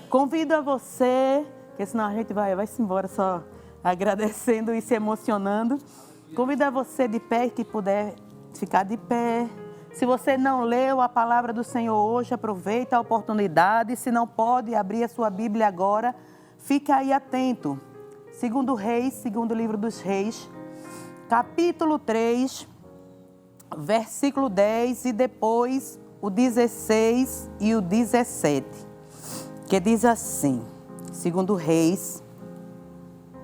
Convido a você, porque senão a gente vai-se embora só agradecendo e se emocionando. Convido a você de pé, que puder ficar de pé. Se você não leu a palavra do Senhor hoje, aproveita a oportunidade. Se não pode abrir a sua Bíblia agora, fica aí atento. Segundo Reis, segundo livro dos Reis, capítulo 3, versículo 10 e depois o 16 e o 17, que diz assim, segundo Reis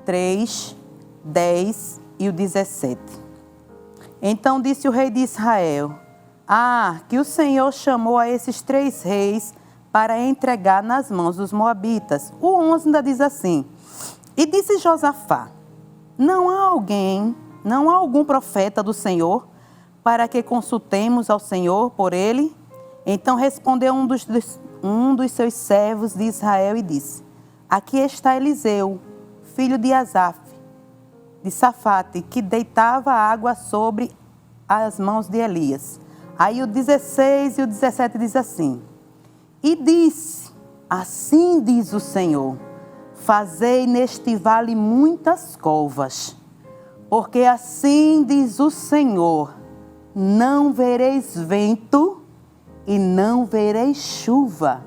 3, 10 e o 17. Então disse o rei de Israel: que o Senhor chamou a esses 3 reis para entregar nas mãos dos moabitas. O 11 ainda diz assim: e disse Josafá: não há algum profeta do Senhor para que consultemos ao Senhor por ele? Então respondeu um dos seus servos de Israel e disse: aqui está Eliseu, filho de Asaf, de Safate, que deitava água sobre as mãos de Elias. Aí o 16 e o 17 diz assim: e disse: assim diz o Senhor, fazei neste vale muitas covas, porque assim diz o Senhor, não vereis vento e não vereis chuva,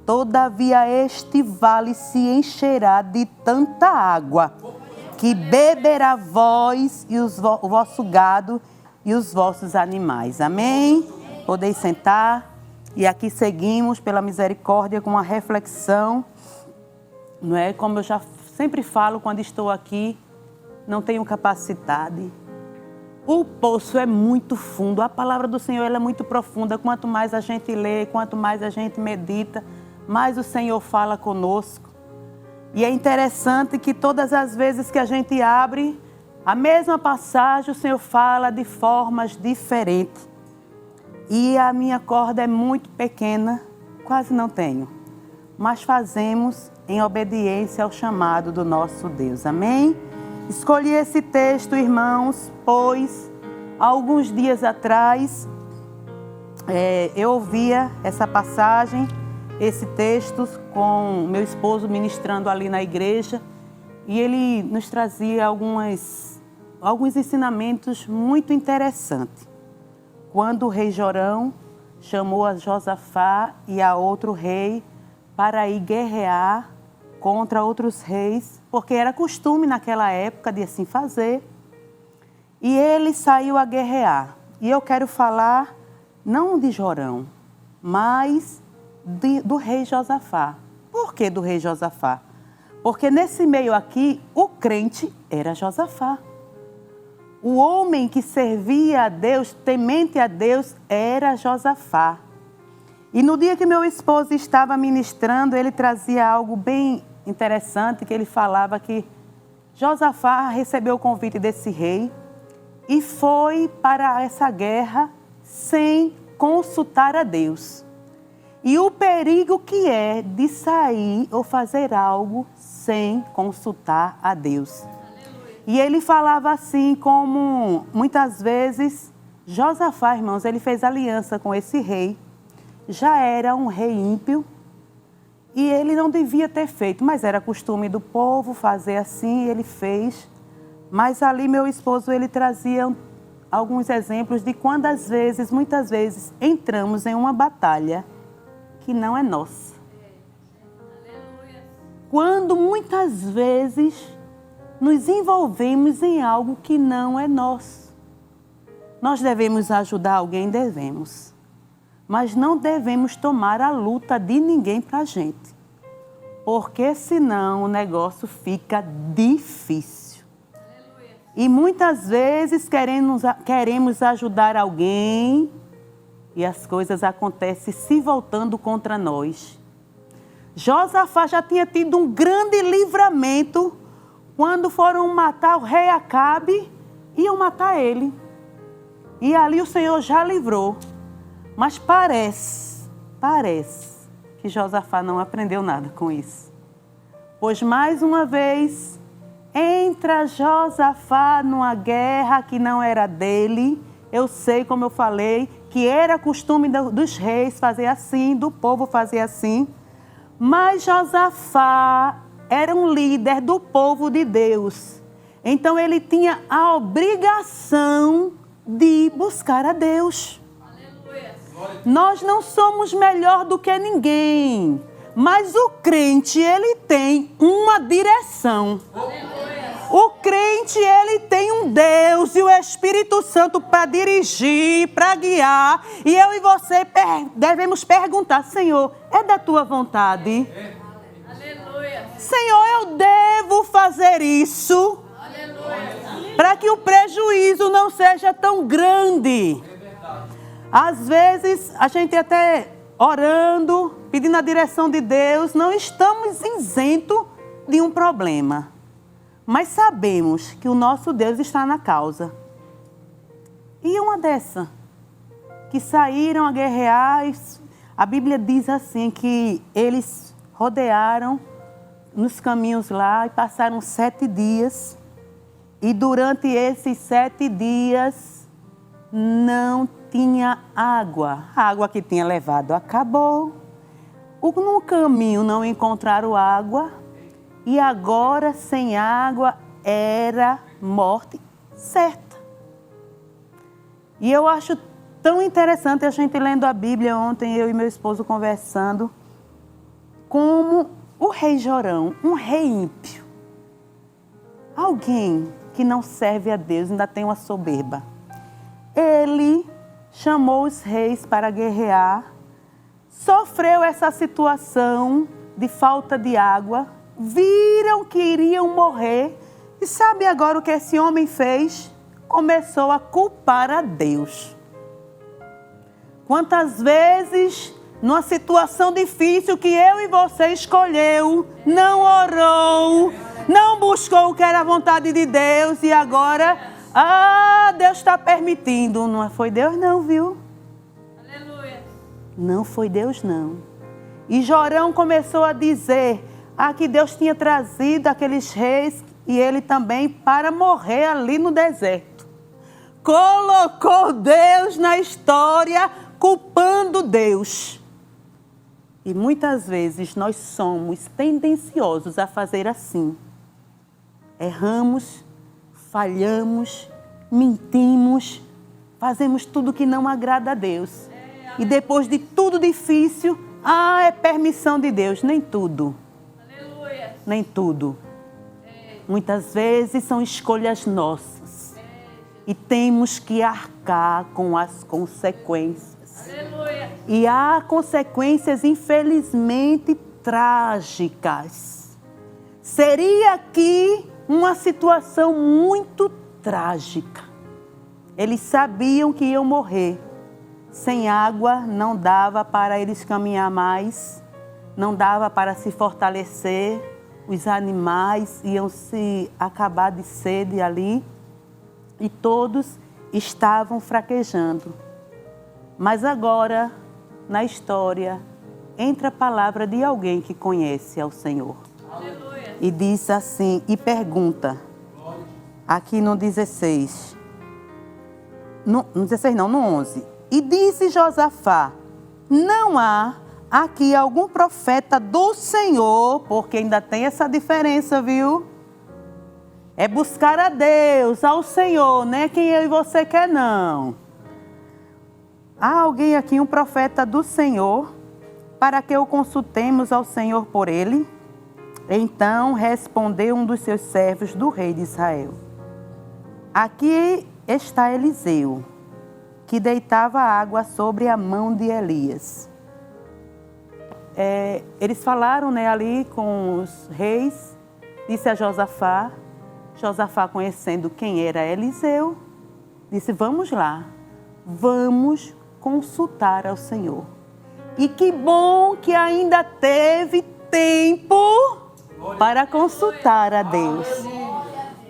todavia este vale se encherá de tanta água, que beberá vós e o vosso gado e os vossos animais. Amém? Podeis sentar. E aqui seguimos pela misericórdia com uma reflexão. Não é? Como eu já sempre falo quando estou aqui, não tenho capacidade. O poço é muito fundo, a palavra do Senhor ela é muito profunda. Quanto mais a gente lê, quanto mais a gente medita, mais o Senhor fala conosco. E é interessante que todas as vezes que a gente abre a mesma passagem, o Senhor fala de formas diferentes. E a minha corda é muito pequena, quase não tenho. Mas fazemos em obediência ao chamado do nosso Deus. Amém? Escolhi esse texto, irmãos, pois alguns dias atrás eu ouvia essa passagem, esse texto, com meu esposo ministrando ali na igreja, e ele nos trazia alguns ensinamentos muito interessantes. Quando o rei Jorão chamou a Josafá e a outro rei para ir guerrear contra outros reis, porque era costume naquela época de assim fazer. E ele saiu a guerrear. E eu quero falar não de Jorão, mas do rei Josafá. Por que do rei Josafá? Porque nesse meio aqui, o crente era Josafá. O homem que servia a Deus, temente a Deus, era Josafá. E no dia que meu esposo estava ministrando, ele trazia algo bem interessante, que ele falava que Josafá recebeu o convite desse rei e foi para essa guerra sem consultar a Deus. E o perigo que é de sair ou fazer algo sem consultar a Deus. E ele falava assim como, muitas vezes, Josafá, irmãos, ele fez aliança com esse rei. Já era um rei ímpio e ele não devia ter feito, mas era costume do povo fazer assim, ele fez. Mas ali meu esposo, ele trazia alguns exemplos de quando às vezes, muitas vezes, entramos em uma batalha que não é nossa. Quando muitas vezes nos envolvemos em algo que não é nosso. Nós devemos ajudar alguém? Devemos. Mas não devemos tomar a luta de ninguém para a gente. Porque senão o negócio fica difícil. E muitas vezes queremos ajudar alguém e as coisas acontecem se voltando contra nós. Josafá já tinha tido um grande livramento quando foram matar o rei Acabe, iam matar ele. E ali o Senhor já livrou. Mas parece que Josafá não aprendeu nada com isso. Pois mais uma vez, entra Josafá numa guerra que não era dele. Eu sei, como eu falei, que era costume dos reis fazer assim, do povo fazer assim. Mas Josafá era um líder do povo de Deus. Então ele tinha a obrigação de buscar a Deus. Aleluia. Nós não somos melhor do que ninguém, mas o crente, ele tem uma direção. Aleluia. O crente, ele tem um Deus e o Espírito Santo para dirigir, para guiar. E eu e você devemos perguntar: Senhor, é da tua vontade? Aleluia. Senhor, eu devo fazer isso? Para que o prejuízo não seja tão grande. Às vezes, a gente até orando, pedindo a direção de Deus, não estamos isentos de um problema. Mas sabemos que o nosso Deus está na causa. E uma dessa, que saíram a guerrear, a Bíblia diz assim, que eles rodearam nos caminhos lá e passaram 7 dias. E durante esses 7 dias não tinha água. A água que tinha levado acabou. No caminho não encontraram água. E agora sem água era morte certa. E eu acho tão interessante a gente lendo a Bíblia ontem, eu e meu esposo conversando, como o rei Jorão, um rei ímpio. Alguém que não serve a Deus, ainda tem uma soberba. Ele chamou os reis para guerrear, sofreu essa situação de falta de água, viram que iriam morrer. E sabe agora o que esse homem fez? Começou a culpar a Deus. Quantas vezes, numa situação difícil que eu e você escolheu, não orou, não buscou o que era a vontade de Deus e agora, Deus está permitindo. Não foi Deus não, viu? Aleluia. Não foi Deus não. E Jorão começou a dizer que Deus tinha trazido aqueles reis e ele também para morrer ali no deserto. Colocou Deus na história, culpando Deus. E muitas vezes nós somos tendenciosos a fazer assim. Erramos, falhamos, mentimos, fazemos tudo que não agrada a Deus. E depois de tudo difícil, é permissão de Deus. Nem tudo. Aleluia. Nem tudo. Muitas vezes são escolhas nossas. E temos que arcar com as consequências. Aleluia. E há consequências, infelizmente, trágicas. Seria aqui uma situação muito trágica. Eles sabiam que iam morrer. Sem água não dava para eles caminhar mais, não dava para se fortalecer. Os animais iam se acabar de sede ali e todos estavam fraquejando. Mas agora, na história, entra a palavra de alguém que conhece ao Senhor. Aleluia. E diz assim, e pergunta, aqui no 16, no 16 não, no 11. E disse Josafá, não há aqui algum profeta do Senhor, porque ainda tem essa diferença, viu? É buscar a Deus, ao Senhor, não é quem eu e você quer, não. Há alguém aqui, um profeta do Senhor, para que o consultemos ao Senhor por ele? Então respondeu um dos seus servos do rei de Israel. Aqui está Eliseu, que deitava água sobre a mão de Elias. Eles falaram, ali com os reis, disse a Josafá. Josafá, conhecendo quem era Eliseu, disse, vamos lá, vamos consultar ao Senhor. E que bom que ainda teve tempo para consultar a Deus.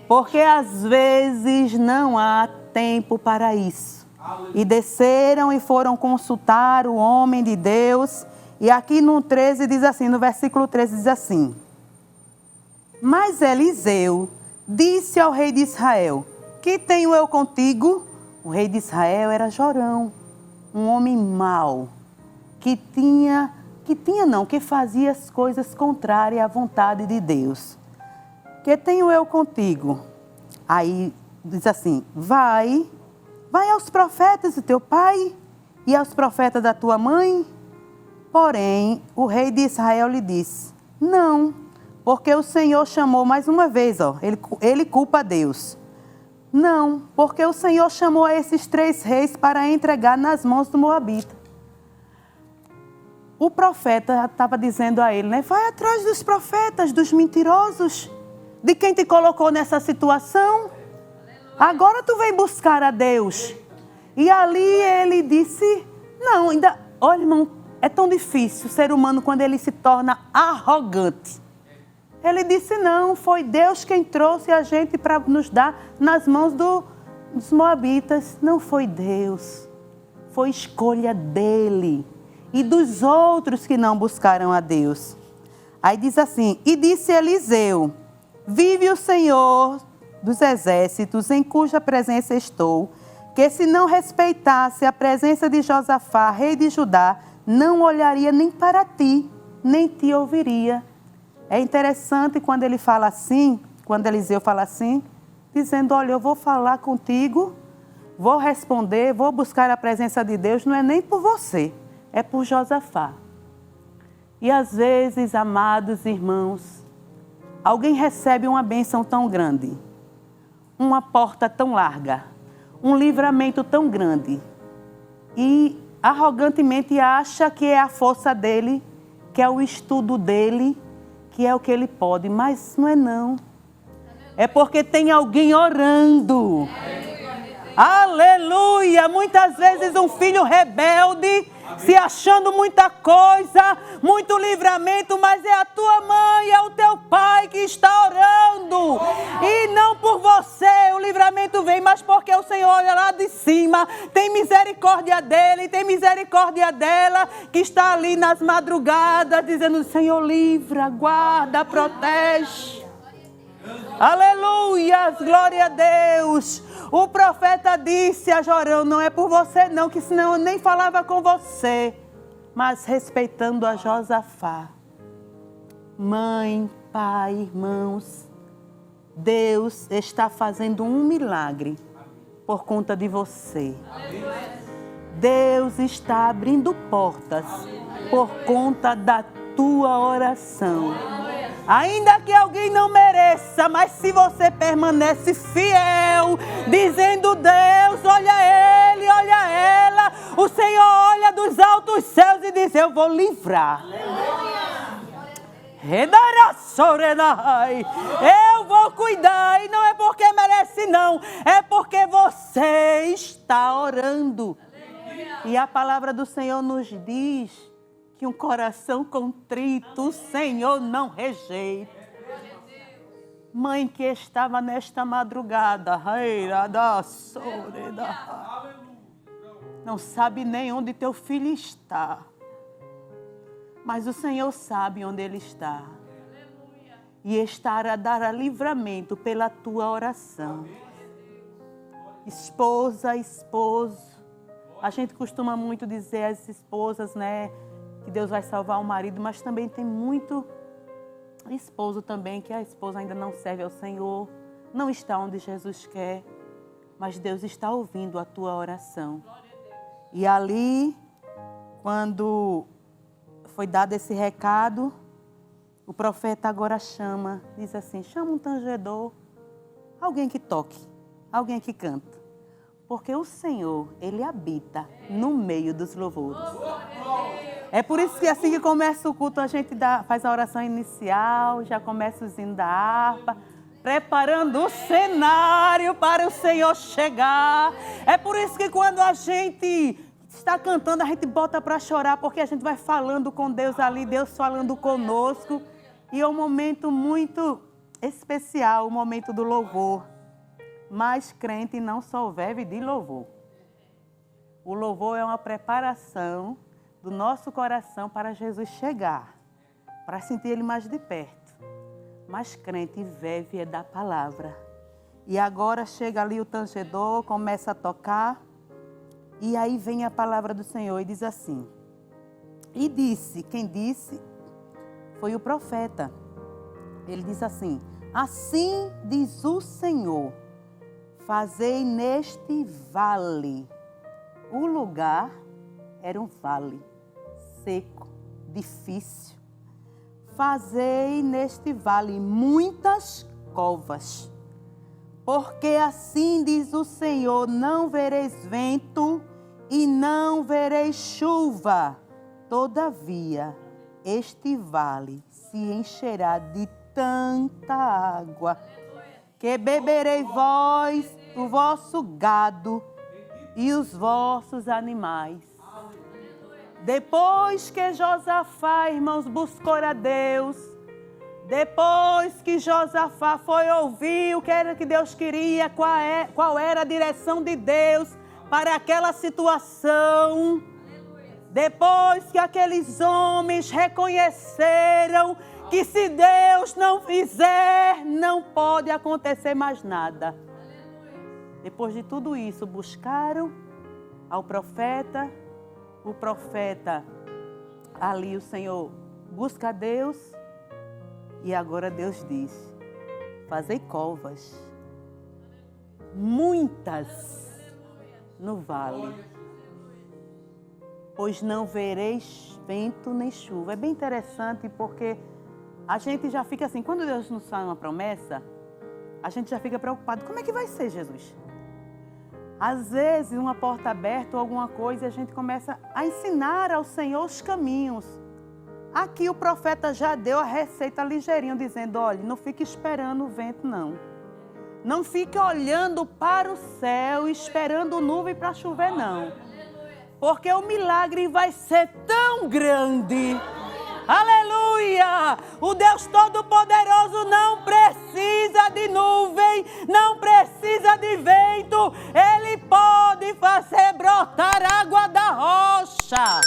Porque às vezes não há tempo para isso. E desceram e foram consultar o homem de Deus. E aqui no 13 diz assim, no versículo 13 diz assim. Mas Eliseu disse ao rei de Israel, que tenho eu contigo? O rei de Israel era Jorão, um homem mau, que tinha que fazia as coisas contrárias à vontade de Deus. Que tenho eu contigo? Aí diz assim, vai aos profetas do teu pai e aos profetas da tua mãe. Porém, o rei de Israel lhe disse, não, porque o Senhor chamou mais uma vez, ele culpa a Deus. Não, porque o Senhor chamou a esses 3 reis para entregar nas mãos do Moabita. O profeta estava dizendo a ele, né? Vai atrás dos profetas, dos mentirosos, de quem te colocou nessa situação. Agora tu vem buscar a Deus. E ali ele disse, não, ainda, olha irmão, é tão difícil o ser humano quando ele se torna arrogante. Ele disse, não, foi Deus quem trouxe a gente para nos dar nas mãos dos moabitas. Não foi Deus, foi escolha dele e dos outros que não buscaram a Deus. Aí diz assim, e disse Eliseu, vive o Senhor dos exércitos em cuja presença estou, que se não respeitasse a presença de Josafá, rei de Judá, não olharia nem para ti, nem te ouviria. É interessante quando ele fala assim, quando Eliseu fala assim, dizendo, olha, eu vou falar contigo, vou responder, vou buscar a presença de Deus, não é nem por você, é por Josafá. E às vezes, amados irmãos, alguém recebe uma bênção tão grande, uma porta tão larga, um livramento tão grande, e arrogantemente acha que é a força dele, que é o estudo dele, que é o que ele pode, mas não é não. É porque tem alguém orando. Aleluia! Muitas vezes um filho rebelde, se achando muita coisa, muito livramento, mas é a tua mãe, é o teu pai que está orando. E não por você o livramento vem, mas porque o Senhor olha lá de cima, tem misericórdia dele, tem misericórdia dela, que está ali nas madrugadas, dizendo, Senhor, livra, guarda, protege. Aleluia, glória a Deus. O profeta disse a Jorão, não é por você não, que senão eu nem falava com você. Mas respeitando a Josafá. Mãe, pai, irmãos, Deus está fazendo um milagre por conta de você. Deus está abrindo portas por conta da tua oração. Ainda que alguém não mereça, mas se você permanece fiel, dizendo, Deus, olha ele, olha ela, o Senhor olha dos altos céus e diz, eu vou livrar. Eu vou cuidar, e não é porque merece não, é porque você está orando. E a palavra do Senhor nos diz que um coração contrito o Senhor não rejeita. Mãe que estava nesta madrugada, não sabe nem onde teu filho está, mas o Senhor sabe onde ele está. E estará a dar livramento pela tua oração. Esposa, esposo, a gente costuma muito dizer às esposas, né, que Deus vai salvar o marido, mas também tem muito esposo também, que a esposa ainda não serve ao Senhor, não está onde Jesus quer, mas Deus está ouvindo a tua oração. E ali, quando foi dado esse recado, o profeta agora chama, diz assim, chama um tangedor, alguém que toque, alguém que canta. Porque o Senhor, Ele habita no meio dos louvores. É por isso que assim que começa o culto, a gente faz a oração inicial, já começa o hino da harpa, preparando o cenário para o Senhor chegar. É por isso que quando a gente está cantando, a gente bota para chorar, porque a gente vai falando com Deus ali, Deus falando conosco. E é um momento muito especial, o momento do louvor. Mas crente não só vive de louvor. O louvor é uma preparação do nosso coração para Jesus chegar, para sentir Ele mais de perto. Mas crente vive é da palavra. E agora chega ali o tangedor, começa a tocar, e aí vem a palavra do Senhor e diz assim, E disse, quem disse foi o profeta. Ele disse assim: assim diz o Senhor, fazei neste vale. O lugar era um vale seco, difícil. Fazei neste vale muitas covas, porque assim diz o Senhor, não vereis vento e não vereis chuva. Todavia, este vale se encherá de tanta água, que beberei vós, o vosso gado e os vossos animais. Depois que Josafá, irmãos, buscou a Deus, depois que Josafá foi ouvir o que era que Deus queria, qual era a direção de Deus para aquela situação, depois que aqueles homens reconheceram que se Deus não fizer, não pode acontecer mais nada. Depois de tudo isso, buscaram ao profeta. O profeta, ali o Senhor busca a Deus. E agora Deus diz: fazei covas, muitas, no vale, pois não vereis vento nem chuva. É bem interessante porque a gente já fica assim, quando Deus nos faz uma promessa, a gente já fica preocupado. Como é que vai ser, Jesus? Às vezes, uma porta aberta ou alguma coisa, a gente começa a ensinar ao Senhor os caminhos. Aqui o profeta já deu a receita ligeirinho, dizendo: olha, não fique esperando o vento, não. Não fique olhando para o céu, esperando nuvem para chover, não. Porque o milagre vai ser tão grande. Aleluia! O Deus Todo-Poderoso não precisa de nuvem, não precisa de vento. Ele pode fazer brotar água da rocha.